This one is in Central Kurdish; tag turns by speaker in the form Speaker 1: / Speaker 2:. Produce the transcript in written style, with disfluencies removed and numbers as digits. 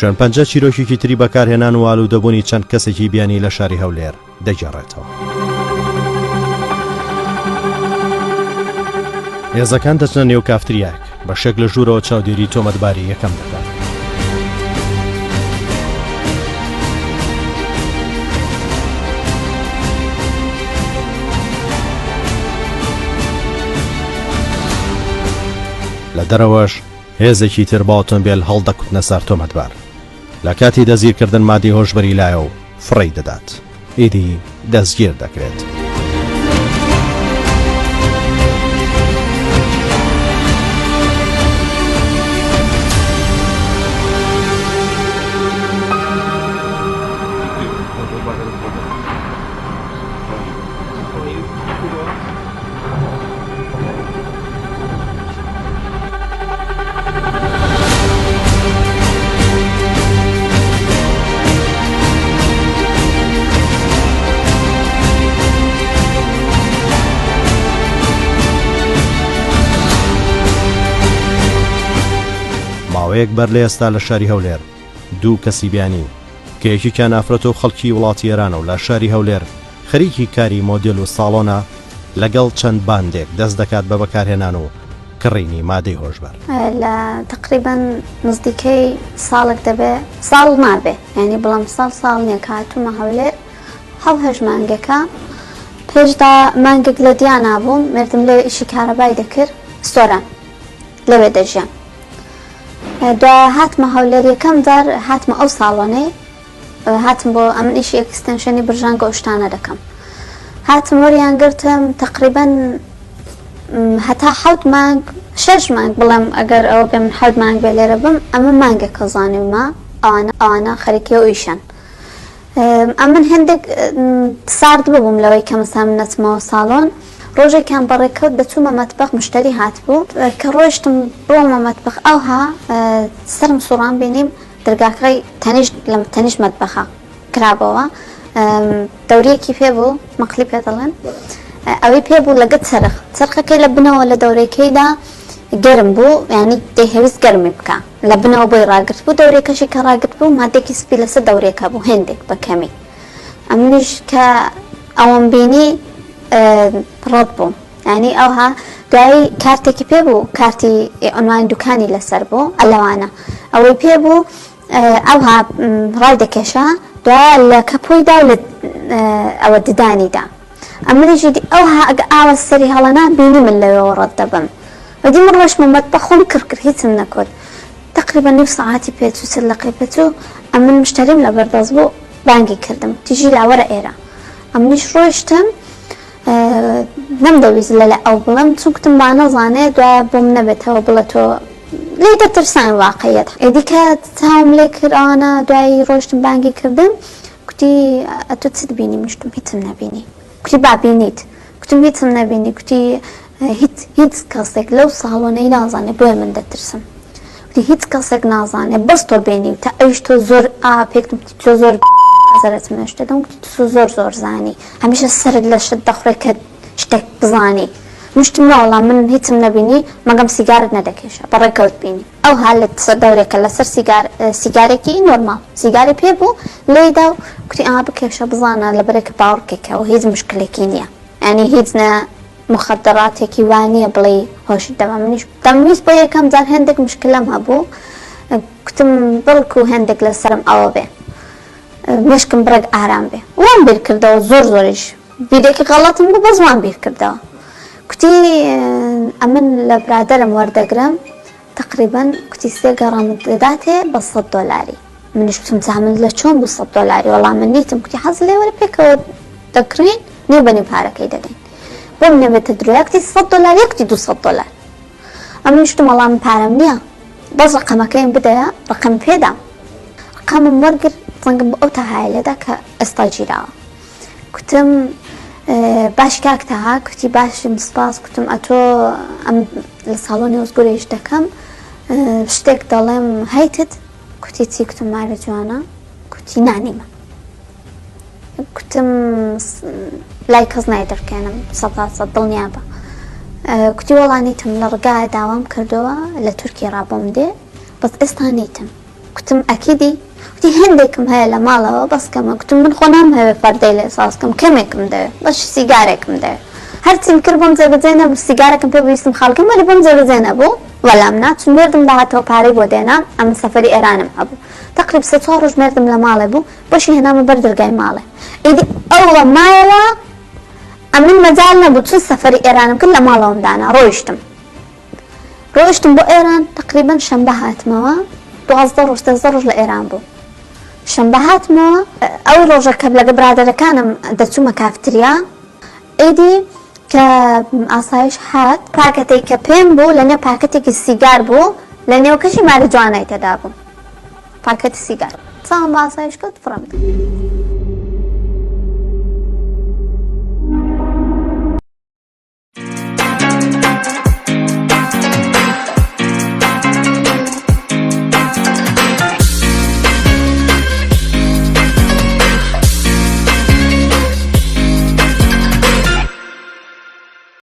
Speaker 1: شێرپەنجە چیرۆکێکی تری بەکارهێنان و ئالوودەبوونی چەند کەسێکی بیانی لە شاری هەولێر دەگەڕێتەوە. هێزەکان دەچنە نێو کافتریاک بە شەک لە ژوورەوە چاودێری تۆمەتباری یەکەم دەکات. لە دەرەوەش هێزێکی تر بە ئۆتۆمبیل هەڵدەکوتنە سەر تۆمەتبار. لە کاتی دەزگیرکردن مادی هۆشبەری لایە و فڕی دەدات. ئیدی دەستگیر دەکرێت. ماوەیەک بەر لە ئێستا لە شاری هەولێر دوو کەسی بیانی کە یەکێکیان ئافرەتە و خەڵکی وڵاتی ئێرانە و لە شاری هەولێر خەریکی کاری مۆدێل و ساڵۆنە لەگەڵ چەند باندێک دەست دەکات بە بەکارهێنان و کڕینی مادەی هۆشبەر.
Speaker 2: لە تقریبان نزدیکەی ساڵێک دەبێ ساڵ نابێ یعنی بەڵام ساڵ نییە کە هاتوومە هەولێر هەڵهێژ مانگەکە پێشدا مانگێک لە دییان نابووم مردم لێ ئیشی کارەبای دەکرد ستۆران لەوێ دەژیان. دوای هاتمە هەولێر یەکەم جار هاتمە ئەو ساڵۆنەی هاتم بۆ ئەمن ئیشی ئەکستەنشنی برژانگە ئەو شتانە دەکەم. هاتم وەریان گرتم تقریبان هەتا 7 مانگ 6 مانگ بڵێم ئەگەر ئەوە بێ من 7 مانگ بێ لێرە بم ئەمە مانگێکە زانیومە ئەوانە خەریکیە و ئیشان. ئەمن هەندێک سارد ببووم لەوەی کە مەسا من نەچمەوە ساڵۆن. ڕۆژێکیان بەڕێکەوت دەچوومە مەتبەخ مشتری هاتبوو کە ڕۆیشتم بۆمە مەتبەخ ئەوها سرم سوڕان بینیم دەرگاکەی تەنیشت مەتبەخە کرابەوە دەورەیەکی پێبوو مەقلی پێ دەڵێن ئەوەی پێبوو لەگەت چرخەکەی لە بنەوە لە دەورەکەیدا گەرم بوو یعنی دەیهەویست گەرمی بکە لە بنەوە بۆی ڕاگرت بوو دەورێکەشی کە ڕاگرت بوو مادێکی سپی لەسەر دەورێکە بوو هێندێک بە کەمی ئەمنیش کە ئەوەم بینی ڕەت بووم یعنی ئەوها دوایی کارتێکی پێبوو کارتی ئۆنلاین دوکانی لەسەر بوو ئەلەوانە ئەوەی پێبوو ئەوها ڕای دەکێشە دوای لە کەپۆیدا و لە ئەوە ددانیدا ئەمریژی ئەوها ئەگە ئاوە سەری هەڵەنا بینی من لەوێەوە ڕەت دەبم وەدی من ڕۆژمە مەتبەخ خۆم کرد هیچم نەکوت تقریبا نێو سەعاتی پێچوو سەر لەقەی پێچوو ئەمن مشتریم لە بەردەست بوو بانگی کردم تیژی لاوەرە ئێرە ئەمنیش ڕۆیشتم نەمدەویست لە ئەو بڵم چونکتم با نەزانێت دوای بۆم نەبێتەوە بڵێ تۆ لێ دەترسان واقعیت ئێدی کە چاوم لێ کردانە دوایی ڕۆشتم بانگی کردم کوتی ئەتۆ چت بینی منشتم هیچم نەبینی کوتی بابینیت کوتم هیچم نەبینی کوتی هیچ کەسێک لەو ساڵۆنەی نازانێت بۆیە من دەترسم کوتی هیچ کەسێک نازانێت بەس تۆ بینی تا ئەویش تۆ زۆر پێکتم تۆ زۆر زەرت منشتە دەم کوتی تۆ زۆر زانی هەمیشە سەرت لە شت دەخڕێت کە شتێک بزانی مشتم ناوەڵام من هیچم نەبینی مەگەم سیگارت نەدەکێشە بەڕێکەوت بینی ئەو حال لە دەورێکە لەسەر سیگارێکی نۆرمال سیگاری پێبوو لێدا و کوتی ئا بکێشە بزانە لە بەرێکە باوەڕکێکەوە هیچ مشکلێکی نییە ئەنی هیچ نە مخدراتێکی وانییە بڵێ هۆشی دەما منیش دەمویست بۆ یەکەم جار هەندێک مشکلەم هەبوو کوتم بڵکو هەندێک لەسرم ئەوە بێ مشکم بڕێک ئارام بێ وان بیر کردەوە زۆریش بیرێکی غەڵەتم بوو بەس وان بیر کردەوە کوتی ئەمن لە برادەرم وەردەگرم تقریبا کوتی 3 گەڕامت دەداتێ بە $100 منیش کوتم چامن لە چۆن بوو $100 وەڵام من نیتم کوتی حەز لێ وەرە پێکەوە دەکڕین نێو بەنی پارەکەی دەدەین بۆم نەبێتە درۆیە کوتی $100 کوتی $200 ئەمنیش کوتم وەڵام من پارەم نییە بەس ڕقەمەکەیم بدەیە ڕقەم پێدا ڕقەمم وەرگرت زەنگم بە ئەو تەهایلەدا کە ئێستا گیراوە کوتم باش کاکتەها کوتی باشم سپاس کوتم ئەتۆ ئەم لە ساڵۆنی وەزگۆرەیش دەکەم شتێک دەڵێم هەیتت کوتی چی کوتم مارە جوانە کوتی نانیمە کوتم لای کەس نای دەرکێنم 100% دڵنیا بە کوتی وەڵانیتم لە ڕگایە داوام کردەوە لە تورکی ڕابۆم دێ بەس ئێستا نیتم وتم أكيدي وتي هندكم هاي لمالا بس كم كتم من خنام هاي فردي لأساسكم كمكم ده بس سيجاركم ده هرتم كربم زي بزينب السيجاركم بيسم خالكم ولا بم زي بزينبو ولا منات مردم بعته باري بودينا أم سفري إيران أبو تقريبا ستورج مردم لمالا بو بشي هنا مبردر جاي ماله إيدي أول مالا أمن مجالنا بتصل سفري إيران كل مالهم دانا روشتم بو إيران تقريبا شنبهات موا دوازدروج تزدروج لإيران بو شنبهات موا أول روجا قبل قبرادة كان دتسو مكافتريا إيدي كأسايش حاد باكتي كبين بو لأنه باكتي كالسيجار بو لأنه كشي مارجوانا يتدابو باكتي السيجار صام بأسايش كد فرمت